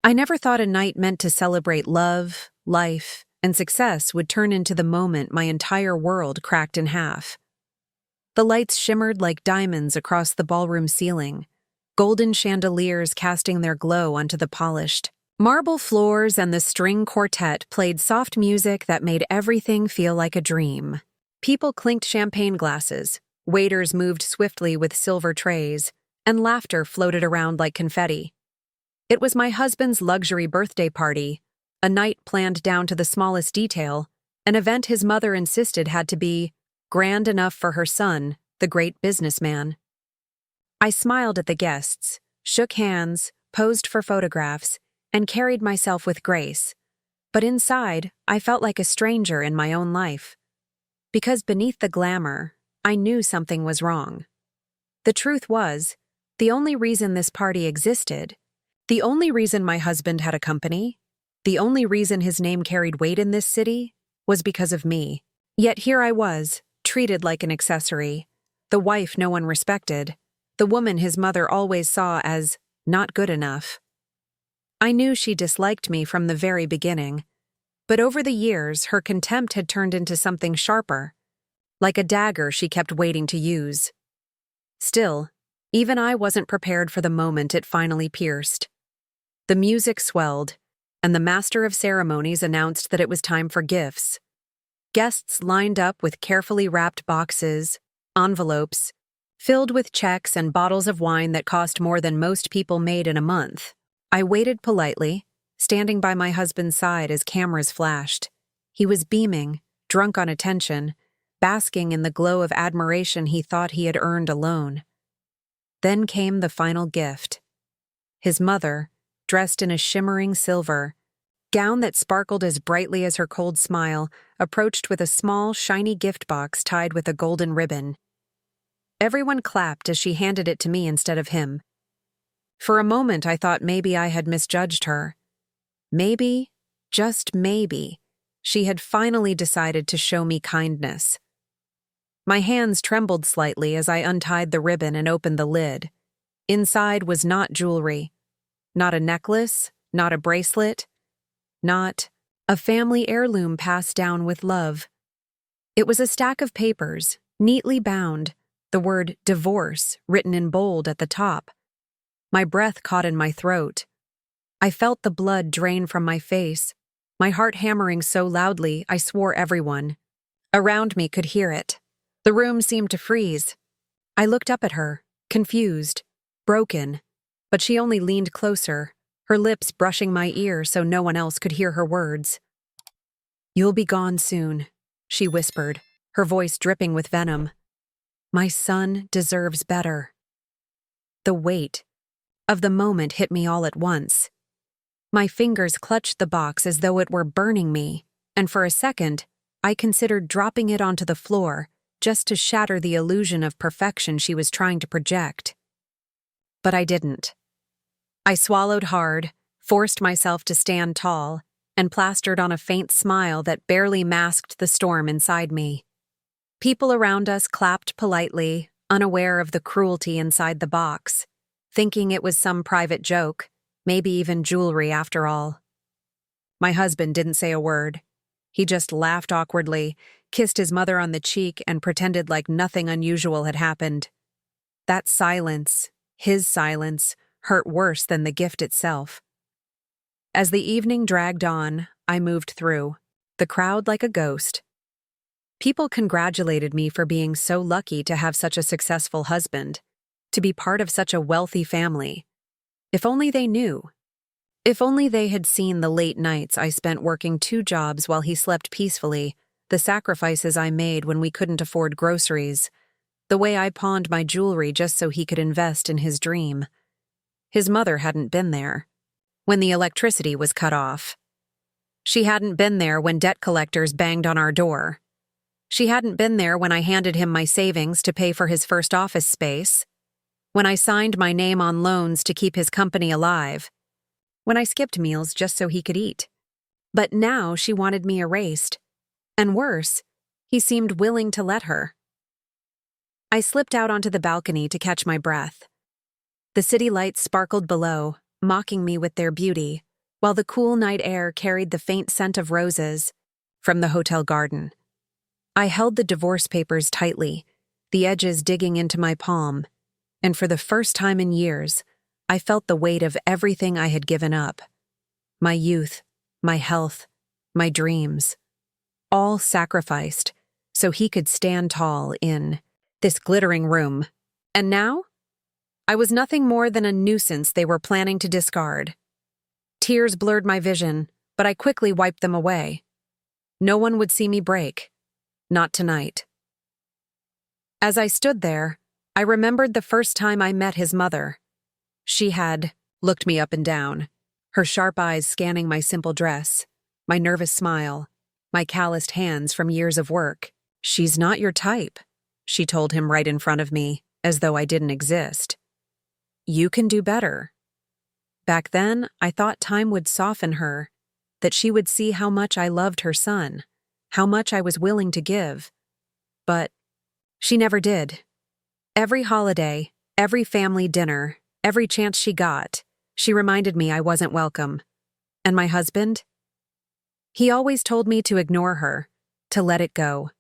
I never thought a night meant to celebrate love, life, and success would turn into the moment my entire world cracked in half. The lights shimmered like diamonds across the ballroom ceiling, golden chandeliers casting their glow onto the polished marble floors, and the string quartet played soft music that made everything feel like a dream. People clinked champagne glasses, waiters moved swiftly with silver trays, and laughter floated around like confetti. It was my husband's luxury birthday party, a night planned down to the smallest detail, an event his mother insisted had to be grand enough for her son, the great businessman. I smiled at the guests, shook hands, posed for photographs, and carried myself with grace. But inside, I felt like a stranger in my own life. Because beneath the glamour, I knew something was wrong. The truth was, the only reason this party existed, the only reason my husband had a company, the only reason his name carried weight in this city, was because of me. Yet here I was, treated like an accessory, the wife no one respected, the woman his mother always saw as not good enough. I knew she disliked me from the very beginning, but over the years her contempt had turned into something sharper, like a dagger she kept waiting to use. Still, even I wasn't prepared for the moment it finally pierced. The music swelled, and the master of ceremonies announced that it was time for gifts. Guests lined up with carefully wrapped boxes, envelopes, filled with checks and bottles of wine that cost more than most people made in a month. I waited politely, standing by my husband's side as cameras flashed. He was beaming, drunk on attention, basking in the glow of admiration he thought he had earned alone. Then came the final gift. His mother, dressed in a shimmering silver gown that sparkled as brightly as her cold smile, approached with a small, shiny gift box tied with a golden ribbon. Everyone clapped as she handed it to me instead of him. For a moment I thought maybe I had misjudged her. Maybe, just maybe, she had finally decided to show me kindness. My hands trembled slightly as I untied the ribbon and opened the lid. Inside was not jewelry, not a necklace, not a bracelet, not a family heirloom passed down with love. It was a stack of papers, neatly bound, the word divorce written in bold at the top. My breath caught in my throat. I felt the blood drain from my face, my heart hammering so loudly I swore everyone around me could hear it. The room seemed to freeze. I looked up at her, confused, broken, but she only leaned closer, her lips brushing my ear so no one else could hear her words. "You'll be gone soon," she whispered, her voice dripping with venom. "My son deserves better." The weight of the moment hit me all at once. My fingers clutched the box as though it were burning me, and for a second, I considered dropping it onto the floor just to shatter the illusion of perfection she was trying to project. But I didn't. I swallowed hard, forced myself to stand tall, and plastered on a faint smile that barely masked the storm inside me. People around us clapped politely, unaware of the cruelty inside the box, thinking it was some private joke, maybe even jewelry after all. My husband didn't say a word. He just laughed awkwardly, kissed his mother on the cheek, and pretended like nothing unusual had happened. That silence, his silence, hurt worse than the gift itself. As the evening dragged on, I moved through, the crowd like a ghost. People congratulated me for being so lucky to have such a successful husband, to be part of such a wealthy family. If only they knew. If only they had seen the late nights I spent working 2 jobs while he slept peacefully, the sacrifices I made when we couldn't afford groceries, the way I pawned my jewelry just so he could invest in his dream. His mother hadn't been there when the electricity was cut off. She hadn't been there when debt collectors banged on our door. She hadn't been there when I handed him my savings to pay for his first office space, when I signed my name on loans to keep his company alive, when I skipped meals just so he could eat. But now she wanted me erased. And worse, he seemed willing to let her. I slipped out onto the balcony to catch my breath. The city lights sparkled below, mocking me with their beauty, while the cool night air carried the faint scent of roses from the hotel garden. I held the divorce papers tightly, the edges digging into my palm, and for the first time in years, I felt the weight of everything I had given up. My youth, my health, my dreams, all sacrificed so he could stand tall in this glittering room. And now? I was nothing more than a nuisance they were planning to discard. Tears blurred my vision, but I quickly wiped them away. No one would see me break. Not tonight. As I stood there, I remembered the first time I met his mother. She had looked me up and down, her sharp eyes scanning my simple dress, my nervous smile, my calloused hands from years of work. "She's not your type," she told him right in front of me, as though I didn't exist. "You can do better." Back then, I thought time would soften her, that she would see how much I loved her son, how much I was willing to give. But she never did. Every holiday, every family dinner, every chance she got, she reminded me I wasn't welcome. And my husband? He always told me to ignore her, to let it go.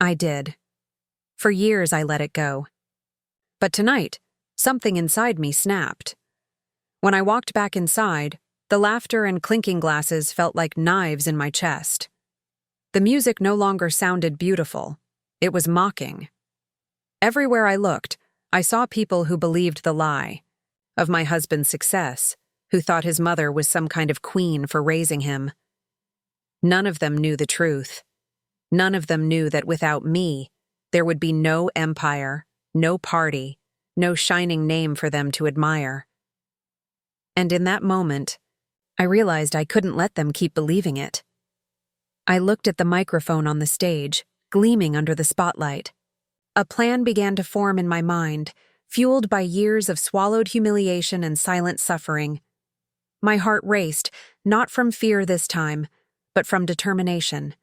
I did. For years I let it go. But tonight, something inside me snapped. When I walked back inside, the laughter and clinking glasses felt like knives in my chest. The music no longer sounded beautiful. It was mocking. Everywhere I looked, I saw people who believed the lie of my husband's success, who thought his mother was some kind of queen for raising him. None of them knew the truth. None of them knew that without me, there would be no empire, no party, no shining name for them to admire. And in that moment, I realized I couldn't let them keep believing it. I looked at the microphone on the stage, gleaming under the spotlight. A plan began to form in my mind, fueled by years of swallowed humiliation and silent suffering. My heart raced, not from fear this time, but from determination.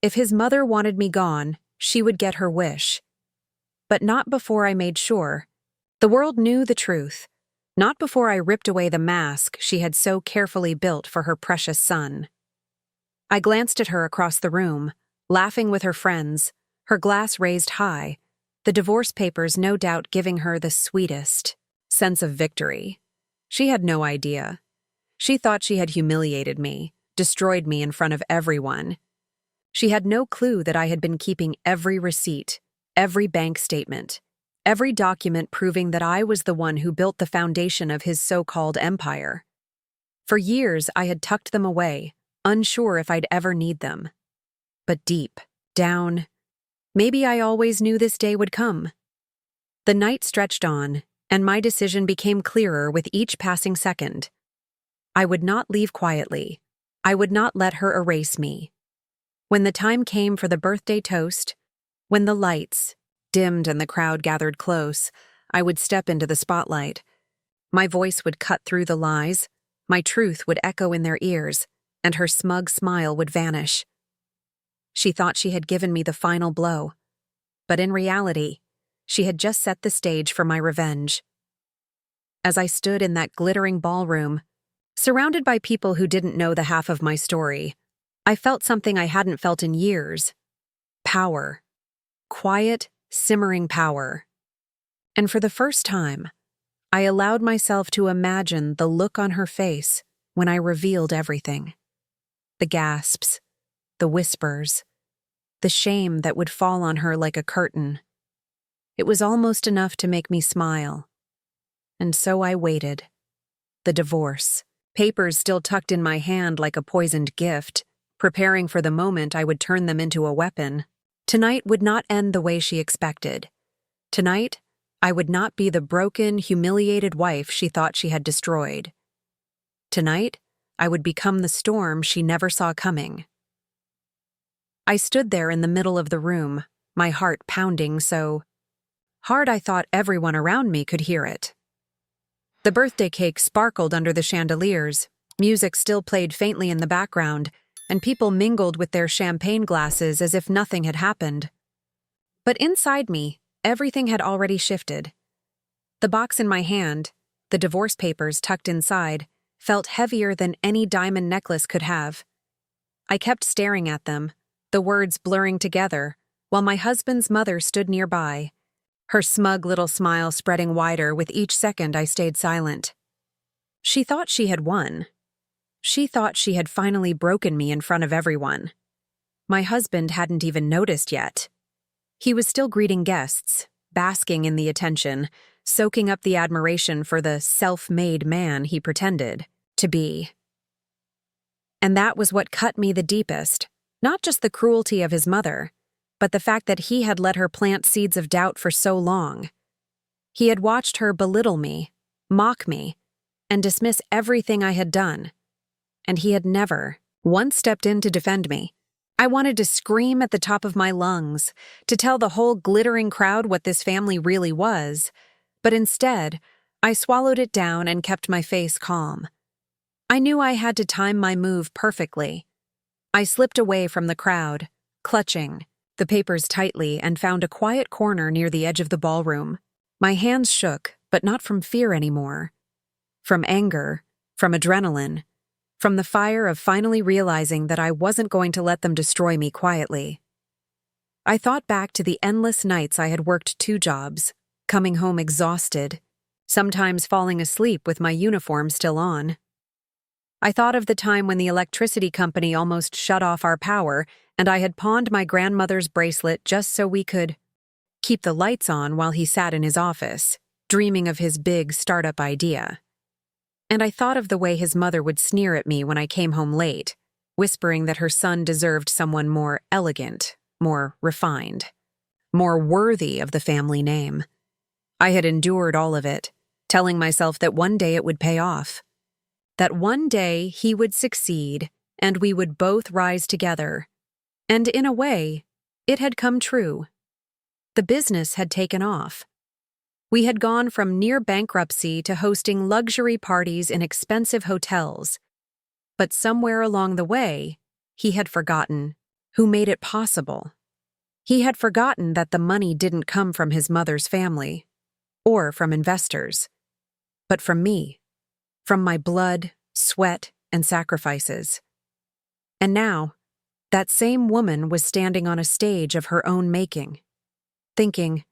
If his mother wanted me gone, she would get her wish. But not before I made sure. The world knew the truth. Not before I ripped away the mask she had so carefully built for her precious son. I glanced at her across the room, laughing with her friends, her glass raised high, the divorce papers no doubt giving her the sweetest sense of victory. She had no idea. She thought she had humiliated me, destroyed me in front of everyone. She had no clue that I had been keeping every receipt, every bank statement, every document proving that I was the one who built the foundation of his so-called empire. For years, I had tucked them away, unsure if I'd ever need them. But deep down, maybe I always knew this day would come. The night stretched on, and my decision became clearer with each passing second. I would not leave quietly. I would not let her erase me. When the time came for the birthday toast, when the lights dimmed and the crowd gathered close, I would step into the spotlight. My voice would cut through the lies, my truth would echo in their ears, and her smug smile would vanish. She thought she had given me the final blow, but in reality, she had just set the stage for my revenge. As I stood in that glittering ballroom, surrounded by people who didn't know the half of my story, I felt something I hadn't felt in years. Power. Quiet, simmering power. And for the first time, I allowed myself to imagine the look on her face when I revealed everything. The gasps, the whispers, the shame that would fall on her like a curtain. It was almost enough to make me smile. And so I waited. The divorce, papers still tucked in my hand like a poisoned gift, preparing for the moment I would turn them into a weapon. Tonight would not end the way she expected. Tonight, I would not be the broken, humiliated wife she thought she had destroyed. Tonight, I would become the storm she never saw coming. I stood there in the middle of the room, my heart pounding so hard I thought everyone around me could hear it. The birthday cake sparkled under the chandeliers, music still played faintly in the background, and people mingled with their champagne glasses as if nothing had happened. But inside me, everything had already shifted. The box in my hand, the divorce papers tucked inside, felt heavier than any diamond necklace could have. I kept staring at them, the words blurring together, while my husband's mother stood nearby, her smug little smile spreading wider with each second I stayed silent. She thought she had won. She thought she had finally broken me in front of everyone. My husband hadn't even noticed yet. He was still greeting guests, basking in the attention, soaking up the admiration for the self-made man he pretended to be. And that was what cut me the deepest, not just the cruelty of his mother, but the fact that he had let her plant seeds of doubt for so long. He had watched her belittle me, mock me, and dismiss everything I had done. And he had never once stepped in to defend me. I wanted to scream at the top of my lungs, to tell the whole glittering crowd what this family really was, but instead, I swallowed it down and kept my face calm. I knew I had to time my move perfectly. I slipped away from the crowd, clutching the papers tightly, and found a quiet corner near the edge of the ballroom. My hands shook, but not from fear anymore. From anger, from adrenaline, from the fire of finally realizing that I wasn't going to let them destroy me quietly. I thought back to the endless nights I had worked 2 jobs, coming home exhausted, sometimes falling asleep with my uniform still on. I thought of the time when the electricity company almost shut off our power and I had pawned my grandmother's bracelet just so we could keep the lights on while he sat in his office, dreaming of his big startup idea. And I thought of the way his mother would sneer at me when I came home late, whispering that her son deserved someone more elegant, more refined, more worthy of the family name. I had endured all of it, telling myself that one day it would pay off, that one day he would succeed and we would both rise together. And in a way, it had come true. The business had taken off. We had gone from near bankruptcy to hosting luxury parties in expensive hotels. But somewhere along the way, he had forgotten who made it possible. He had forgotten that the money didn't come from his mother's family, or from investors, but from me, from my blood, sweat, and sacrifices. And now, that same woman was standing on a stage of her own making, thinking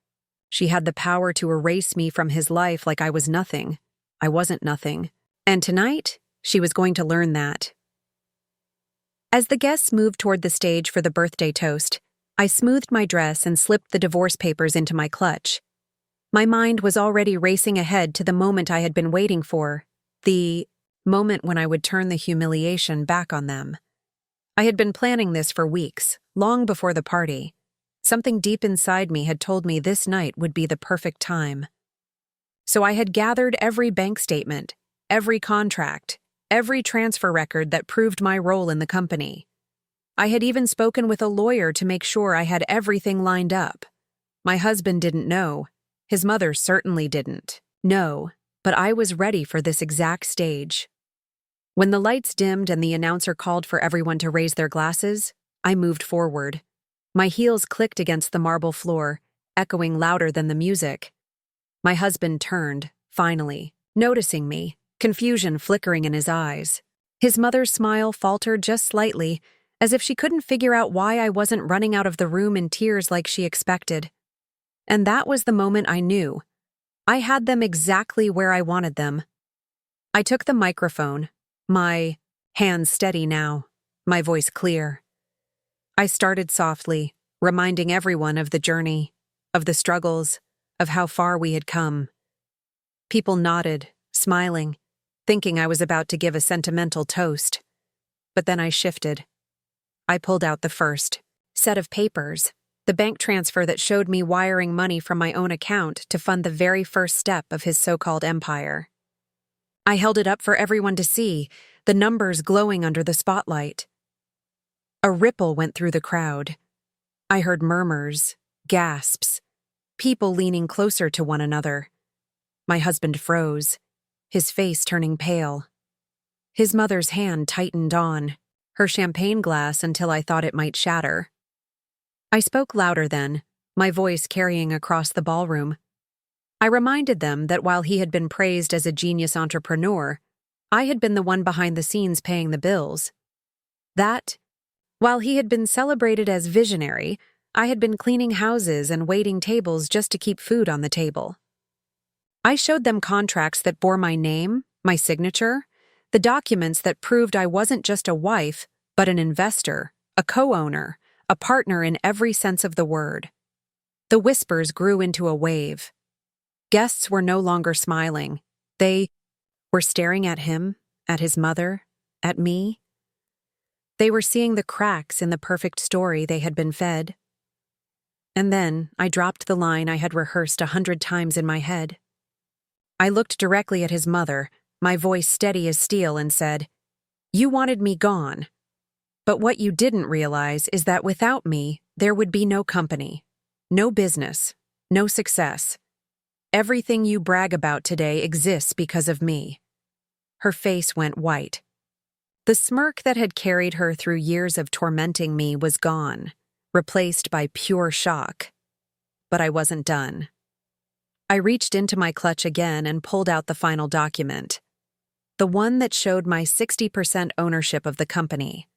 she had the power to erase me from his life like I was nothing. I wasn't nothing. And tonight, she was going to learn that. As the guests moved toward the stage for the birthday toast, I smoothed my dress and slipped the divorce papers into my clutch. My mind was already racing ahead to the moment I had been waiting for, the moment when I would turn the humiliation back on them. I had been planning this for weeks, long before the party. Something deep inside me had told me this night would be the perfect time. So I had gathered every bank statement, every contract, every transfer record that proved my role in the company. I had even spoken with a lawyer to make sure I had everything lined up. My husband didn't know. His mother certainly didn't. No, but I was ready for this exact stage. When the lights dimmed and the announcer called for everyone to raise their glasses, I moved forward. My heels clicked against the marble floor, echoing louder than the music. My husband turned, finally, noticing me, confusion flickering in his eyes. His mother's smile faltered just slightly, as if she couldn't figure out why I wasn't running out of the room in tears like she expected. And that was the moment I knew. I had them exactly where I wanted them. I took the microphone, my hands steady now, my voice clear. I started softly, reminding everyone of the journey, of the struggles, of how far we had come. People nodded, smiling, thinking I was about to give a sentimental toast. But then I shifted. I pulled out the first set of papers, the bank transfer that showed me wiring money from my own account to fund the very first step of his so-called empire. I held it up for everyone to see, the numbers glowing under the spotlight. A ripple went through the crowd. I heard murmurs, gasps, people leaning closer to one another. My husband froze, his face turning pale. His mother's hand tightened on her champagne glass until I thought it might shatter. I spoke louder then, my voice carrying across the ballroom. I reminded them that while he had been praised as a genius entrepreneur, I had been the one behind the scenes paying the bills. That, while he had been celebrated as visionary, I had been cleaning houses and waiting tables just to keep food on the table. I showed them contracts that bore my name, my signature, the documents that proved I wasn't just a wife, but an investor, a co-owner, a partner in every sense of the word. The whispers grew into a wave. Guests were no longer smiling. They were staring at him, at his mother, at me. They were seeing the cracks in the perfect story they had been fed. And then I dropped the line I had rehearsed 100 times in my head. I looked directly at his mother, my voice steady as steel, and said, "You wanted me gone. But what you didn't realize is that without me, there would be no company, no business, no success. Everything you brag about today exists because of me." Her face went white. The smirk that had carried her through years of tormenting me was gone, replaced by pure shock. But I wasn't done. I reached into my clutch again and pulled out the final document. The one that showed my 60% ownership of the company.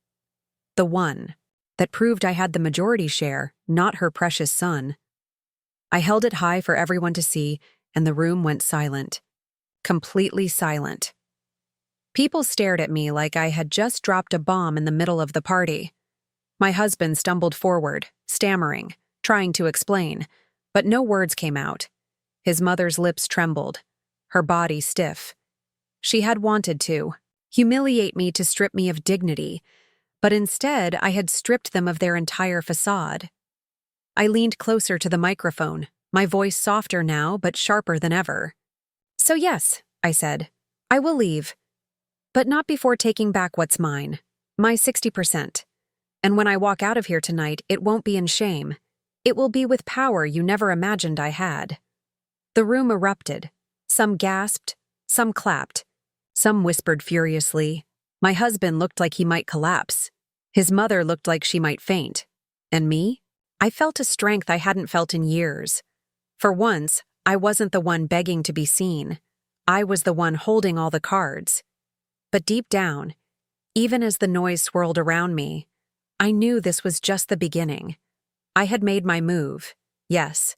The one that proved I had the majority share, not her precious son. I held it high for everyone to see, and the room went silent. Completely silent. People stared at me like I had just dropped a bomb in the middle of the party. My husband stumbled forward, stammering, trying to explain, but no words came out. His mother's lips trembled, her body stiff. She had wanted to humiliate me, to strip me of dignity, but instead I had stripped them of their entire facade. I leaned closer to the microphone, my voice softer now but sharper than ever. "So yes," I said, "I will leave. But not before taking back what's mine, my 60%. And when I walk out of here tonight, it won't be in shame. It will be with power you never imagined I had." The room erupted. Some gasped, some clapped, some whispered furiously. My husband looked like he might collapse. His mother looked like she might faint. And me? I felt a strength I hadn't felt in years. For once, I wasn't the one begging to be seen. I was the one holding all the cards. But deep down, even as the noise swirled around me, I knew this was just the beginning. I had made my move, yes,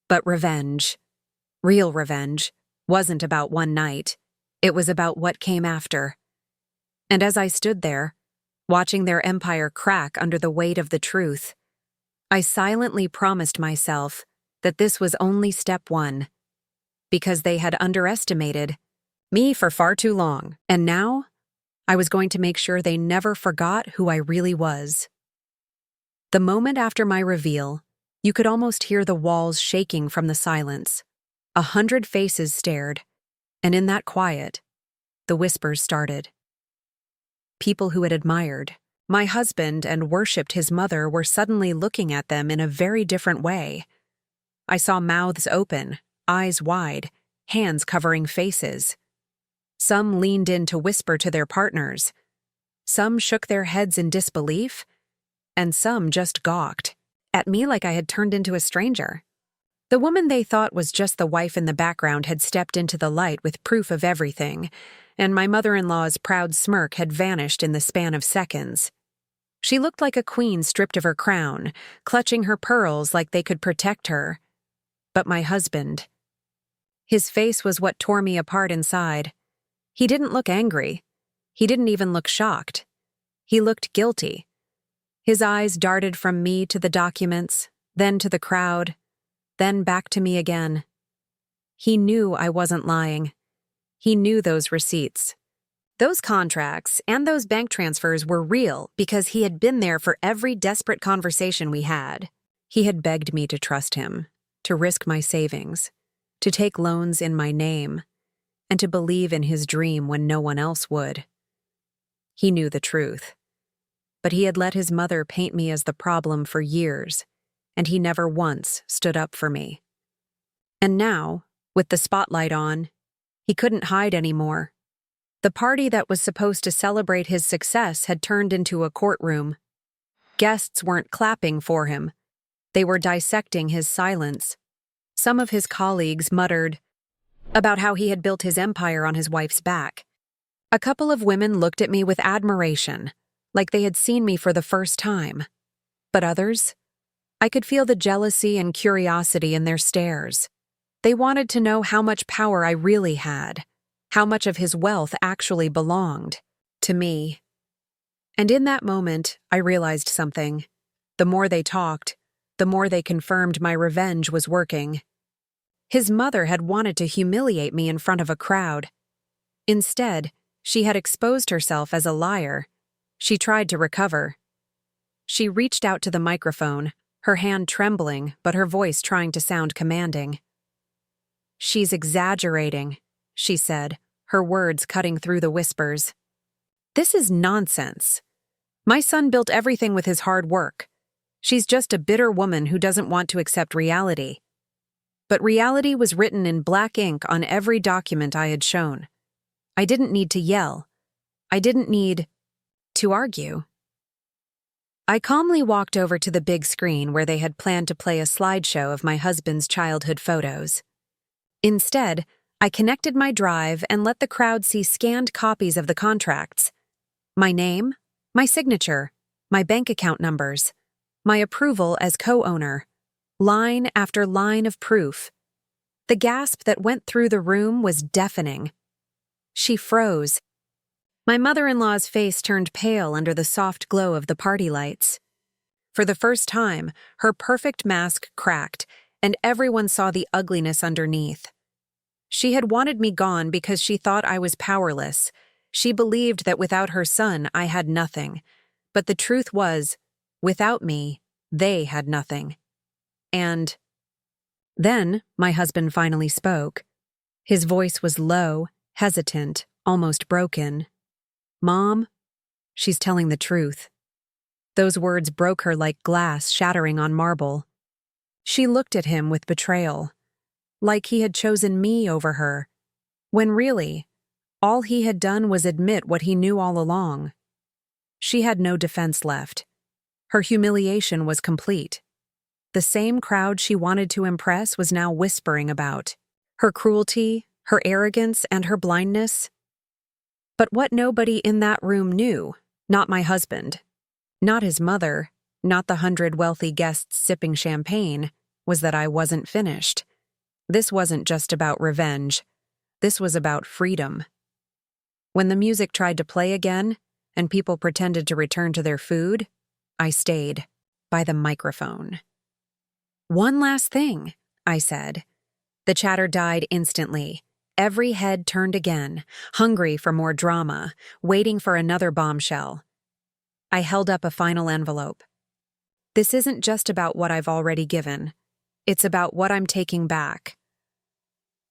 but revenge, real revenge, wasn't about one night. It was about what came after. And as I stood there, watching their empire crack under the weight of the truth, I silently promised myself that this was only step one, because they had underestimated me for far too long, and now I was going to make sure they never forgot who I really was. The moment after my reveal, you could almost hear the walls shaking from the silence. 100 faces stared, and in that quiet, the whispers started. People who had admired my husband and worshipped his mother were suddenly looking at them in a very different way. I saw mouths open, eyes wide, hands covering faces. Some leaned in to whisper to their partners. Some shook their heads in disbelief, and some just gawked at me like I had turned into a stranger. The woman they thought was just the wife in the background had stepped into the light with proof of everything, and my mother-in-law's proud smirk had vanished in the span of seconds. She looked like a queen stripped of her crown, clutching her pearls like they could protect her. But my husband, his face was what tore me apart inside. He didn't look angry. He didn't even look shocked. He looked guilty. His eyes darted from me to the documents, then to the crowd, then back to me again. He knew I wasn't lying. He knew those receipts. Those contracts and those bank transfers were real because he had been there for every desperate conversation we had. He had begged me to trust him, to risk my savings, to take loans in my name, and to believe in his dream when no one else would. He knew the truth. But he had let his mother paint me as the problem for years, and he never once stood up for me. And now, with the spotlight on, he couldn't hide anymore. The party that was supposed to celebrate his success had turned into a courtroom. Guests weren't clapping for him. They were dissecting his silence. Some of his colleagues muttered about how he had built his empire on his wife's back. A couple of women looked at me with admiration, like they had seen me for the first time. But others? I could feel the jealousy and curiosity in their stares. They wanted to know how much power I really had, how much of his wealth actually belonged to me. And in that moment, I realized something. The more they talked, the more they confirmed my revenge was working. His mother had wanted to humiliate me in front of a crowd. Instead, she had exposed herself as a liar. She tried to recover. She reached out to the microphone, her hand trembling, but her voice trying to sound commanding. "She's exaggerating," she said, her words cutting through the whispers. "This is nonsense. My son built everything with his hard work. She's just a bitter woman who doesn't want to accept reality." But reality was written in black ink on every document I had shown. I didn't need to yell. I didn't need to argue. I calmly walked over to the big screen where they had planned to play a slideshow of my husband's childhood photos. Instead, I connected my drive and let the crowd see scanned copies of the contracts. My name, my signature, my bank account numbers, my approval as co-owner, line after line of proof. The gasp that went through the room was deafening. She froze. My mother-in-law's face turned pale under the soft glow of the party lights. For the first time, her perfect mask cracked, and everyone saw the ugliness underneath. She had wanted me gone because she thought I was powerless. She believed that without her son, I had nothing. But the truth was, without me, they had nothing. And then my husband finally spoke. His voice was low, hesitant, almost broken. "Mom, she's telling the truth." Those words broke her like glass shattering on marble. She looked at him with betrayal, like he had chosen me over her, when really, all he had done was admit what he knew all along. She had no defense left. Her humiliation was complete. The same crowd she wanted to impress was now whispering about her cruelty, her arrogance, and her blindness. But what nobody in that room knew, not my husband, not his mother, not the 100 wealthy guests sipping champagne, was that I wasn't finished. This wasn't just about revenge. This was about freedom. When the music tried to play again, and people pretended to return to their food, I stayed by the microphone. "One last thing," I said. The chatter died instantly. Every head turned again, hungry for more drama, waiting for another bombshell. I held up a final envelope. "This isn't just about what I've already given. It's about what I'm taking back."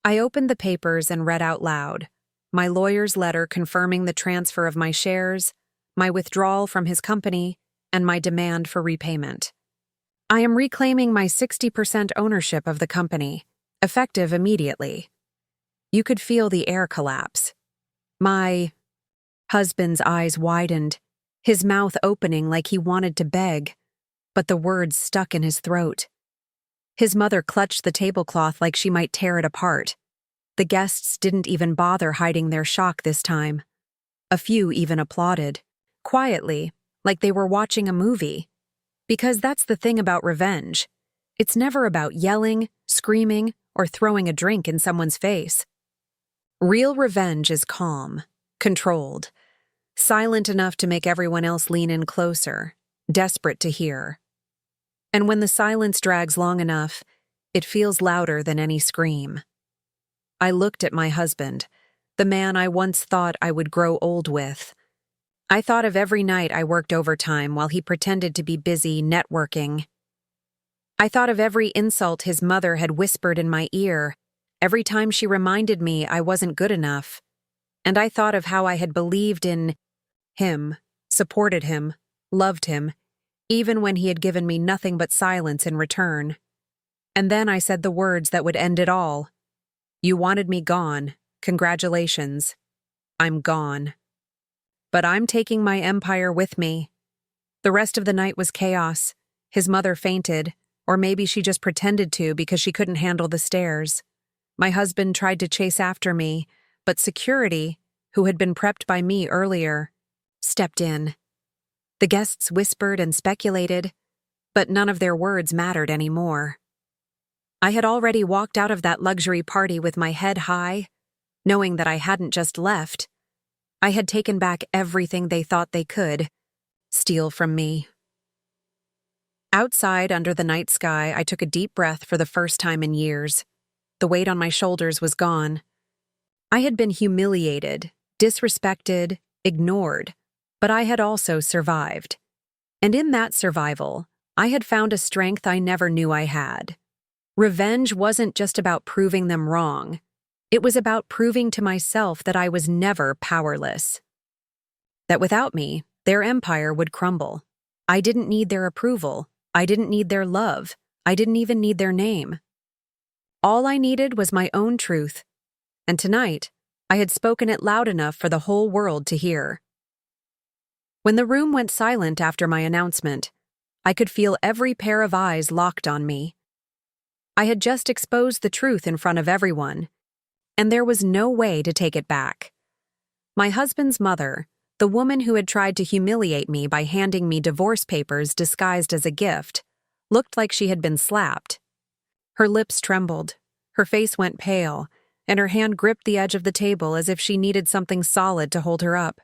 I opened the papers and read out loud, my lawyer's letter confirming the transfer of my shares, my withdrawal from his company, and my demand for repayment. "I am reclaiming my 60% ownership of the company, effective immediately." You could feel the air collapse. My husband's eyes widened, his mouth opening like he wanted to beg, but the words stuck in his throat. His mother clutched the tablecloth like she might tear it apart. The guests didn't even bother hiding their shock this time. A few even applauded, quietly, like they were watching a movie. Because that's the thing about revenge. It's never about yelling, screaming, or throwing a drink in someone's face. Real revenge is calm, controlled, silent enough to make everyone else lean in closer, desperate to hear. And when the silence drags long enough, it feels louder than any scream. I looked at my husband, the man I once thought I would grow old with. I thought of every night I worked overtime while he pretended to be busy networking. I thought of every insult his mother had whispered in my ear, every time she reminded me I wasn't good enough. And I thought of how I had believed in him, supported him, loved him, even when he had given me nothing but silence in return. And then I said the words that would end it all. "You wanted me gone. Congratulations. I'm gone. But I'm taking my empire with me." The rest of the night was chaos. His mother fainted, or maybe she just pretended to because she couldn't handle the stairs. My husband tried to chase after me, but security, who had been prepped by me earlier, stepped in. The guests whispered and speculated, but none of their words mattered anymore. I had already walked out of that luxury party with my head high, knowing that I hadn't just left. I had taken back everything they thought they could steal from me. Outside, under the night sky, I took a deep breath for the first time in years. The weight on my shoulders was gone. I had been humiliated, disrespected, ignored, but I had also survived. And in that survival, I had found a strength I never knew I had. Revenge wasn't just about proving them wrong. It was about proving to myself that I was never powerless. That without me, their empire would crumble. I didn't need their approval. I didn't need their love. I didn't even need their name. All I needed was my own truth. And tonight, I had spoken it loud enough for the whole world to hear. When the room went silent after my announcement, I could feel every pair of eyes locked on me. I had just exposed the truth in front of everyone, and there was no way to take it back. My husband's mother, the woman who had tried to humiliate me by handing me divorce papers disguised as a gift, looked like she had been slapped. Her lips trembled, her face went pale, and her hand gripped the edge of the table as if she needed something solid to hold her up.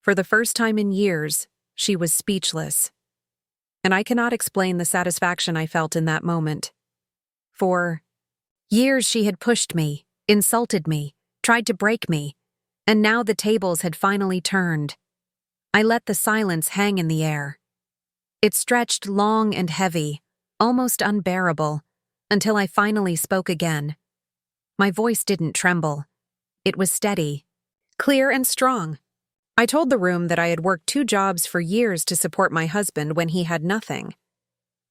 For the first time in years, she was speechless. And I cannot explain the satisfaction I felt in that moment. For years she had pushed me, insulted me, tried to break me, and now the tables had finally turned. I let the silence hang in the air. It stretched long and heavy, almost unbearable, until I finally spoke again. My voice didn't tremble. It was steady, clear and strong. I told the room that I had worked 2 jobs for years to support my husband when he had nothing.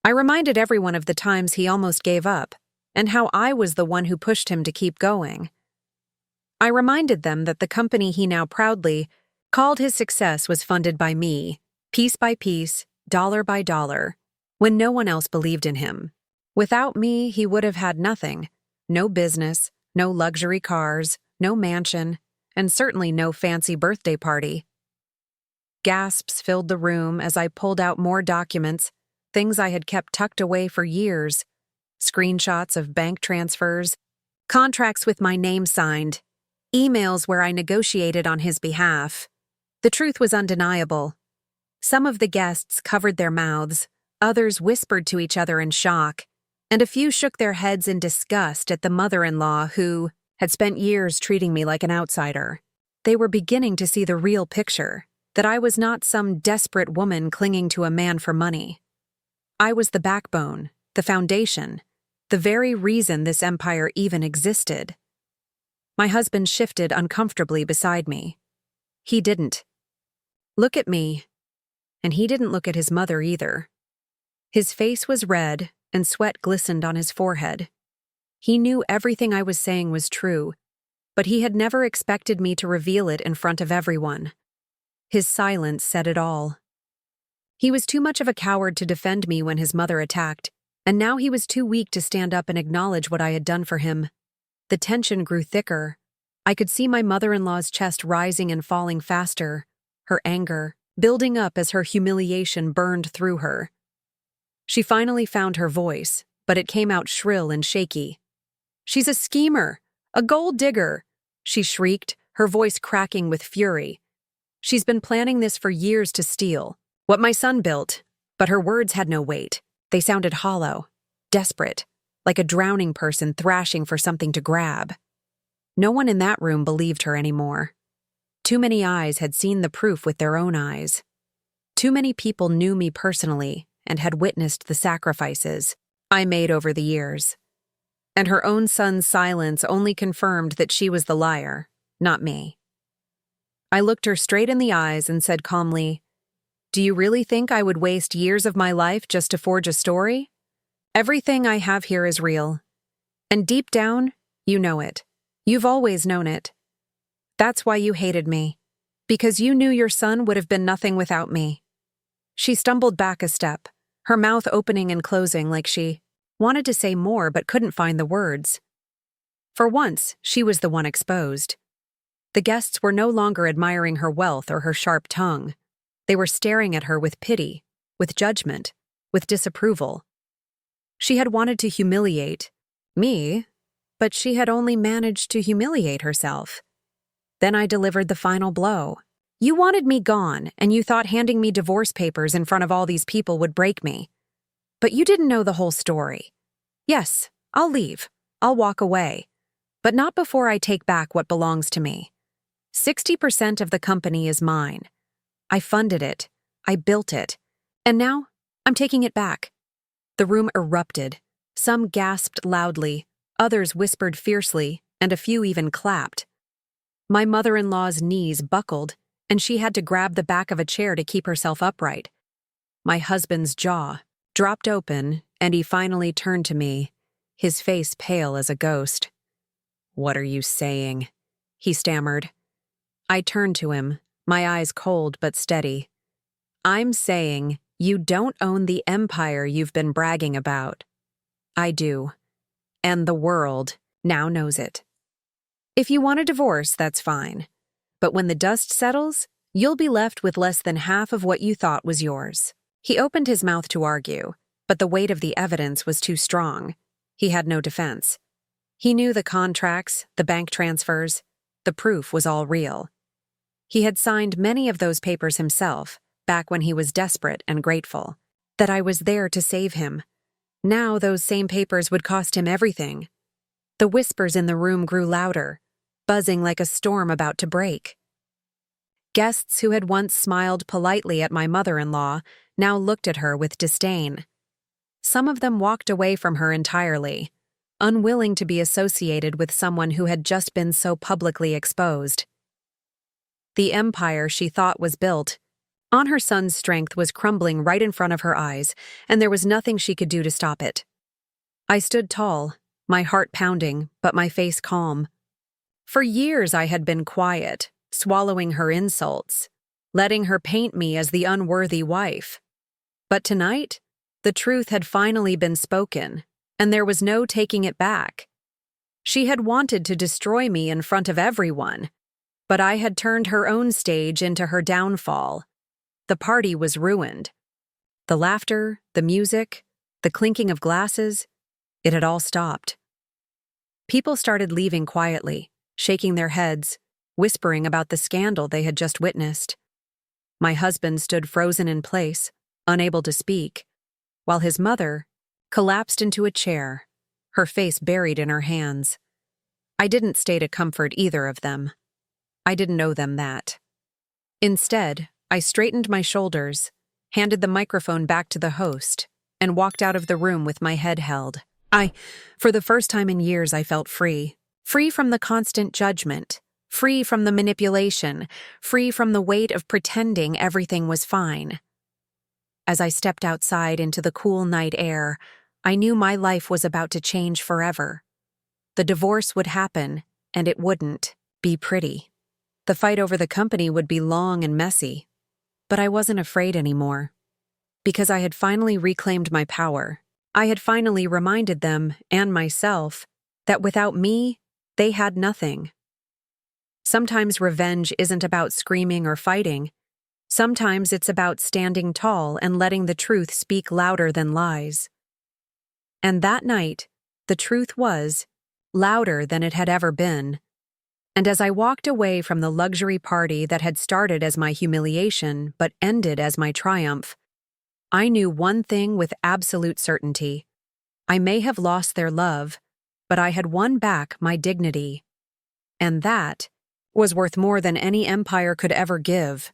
I reminded everyone of the times he almost gave up, and how I was the one who pushed him to keep going. I reminded them that the company he now proudly called his success was funded by me, piece by piece, dollar by dollar, when no one else believed in him. Without me, he would have had nothing. No business, no luxury cars, no mansion, and certainly no fancy birthday party. Gasps filled the room as I pulled out more documents, things I had kept tucked away for years, screenshots of bank transfers, contracts with my name signed, emails where I negotiated on his behalf. The truth was undeniable. Some of the guests covered their mouths, others whispered to each other in shock, and a few shook their heads in disgust at the mother-in-law who had spent years treating me like an outsider. They were beginning to see the real picture, that I was not some desperate woman clinging to a man for money. I was the backbone, the foundation, the very reason this empire even existed. My husband shifted uncomfortably beside me. He didn't look at me, and he didn't look at his mother either. His face was red, and sweat glistened on his forehead. He knew everything I was saying was true, but he had never expected me to reveal it in front of everyone. His silence said it all. He was too much of a coward to defend me when his mother attacked, and now he was too weak to stand up and acknowledge what I had done for him. The tension grew thicker. I could see my mother-in-law's chest rising and falling faster, her anger building up as her humiliation burned through her. She finally found her voice, but it came out shrill and shaky. "She's a schemer, a gold digger," she shrieked, her voice cracking with fury. "She's been planning this for years to steal what my son built," but her words had no weight. They sounded hollow, desperate, like a drowning person thrashing for something to grab. No one in that room believed her anymore. Too many eyes had seen the proof with their own eyes. Too many people knew me personally and had witnessed the sacrifices I made over the years. And her own son's silence only confirmed that she was the liar, not me. I looked her straight in the eyes and said calmly, "Do you really think I would waste years of my life just to forge a story? Everything I have here is real. And deep down, you know it. You've always known it. That's why you hated me, because you knew your son would have been nothing without me." She stumbled back a step, her mouth opening and closing like she wanted to say more but couldn't find the words. For once, she was the one exposed. The guests were no longer admiring her wealth or her sharp tongue. They were staring at her with pity, with judgment, with disapproval. She had wanted to humiliate me, but she had only managed to humiliate herself. Then I delivered the final blow. You wanted me gone, and you thought handing me divorce papers in front of all these people would break me. But you didn't know the whole story. Yes, I'll leave. I'll walk away. But not before I take back what belongs to me. 60% of the company is mine. I funded it. I built it. And now, I'm taking it back. The room erupted. Some gasped loudly, others whispered fiercely, and a few even clapped. My mother-in-law's knees buckled, and she had to grab the back of a chair to keep herself upright. My husband's jaw dropped open, and he finally turned to me, his face pale as a ghost. "What are you saying?" he stammered. I turned to him, my eyes cold but steady. "I'm saying you don't own the empire you've been bragging about. I do. And the world now knows it. If you want a divorce, that's fine. But when the dust settles, you'll be left with less than half of what you thought was yours." He opened his mouth to argue, but the weight of the evidence was too strong. He had no defense. He knew the contracts, the bank transfers. The proof was all real. He had signed many of those papers himself, back when he was desperate and grateful, that I was there to save him. Now those same papers would cost him everything. The whispers in the room grew louder, buzzing like a storm about to break. Guests who had once smiled politely at my mother-in-law now looked at her with disdain. Some of them walked away from her entirely, unwilling to be associated with someone who had just been so publicly exposed. The empire she thought was built on her son's strength was crumbling right in front of her eyes, and there was nothing she could do to stop it. I stood tall, my heart pounding, but my face calm. For years I had been quiet, swallowing her insults, letting her paint me as the unworthy wife. But tonight, the truth had finally been spoken, and there was no taking it back. She had wanted to destroy me in front of everyone, but I had turned her own stage into her downfall. The party was ruined. The laughter, the music, the clinking of glasses, it had all stopped. People started leaving quietly, shaking their heads, whispering about the scandal they had just witnessed. My husband stood frozen in place, unable to speak, while his mother collapsed into a chair, her face buried in her hands. I didn't stay to comfort either of them. I didn't owe them that. Instead, I straightened my shoulders, handed the microphone back to the host, and walked out of the room with my head held. For the first time in years, I felt free. Free from the constant judgment, free from the manipulation, free from the weight of pretending everything was fine. As I stepped outside into the cool night air, I knew my life was about to change forever. The divorce would happen, and it wouldn't be pretty. The fight over the company would be long and messy, but I wasn't afraid anymore. Because I had finally reclaimed my power. I had finally reminded them, and myself, that without me, they had nothing. Sometimes revenge isn't about screaming or fighting. Sometimes it's about standing tall and letting the truth speak louder than lies. And that night, the truth was louder than it had ever been. And as I walked away from the luxury party that had started as my humiliation but ended as my triumph, I knew one thing with absolute certainty. I may have lost their love, but I had won back my dignity. And that was worth more than any empire could ever give.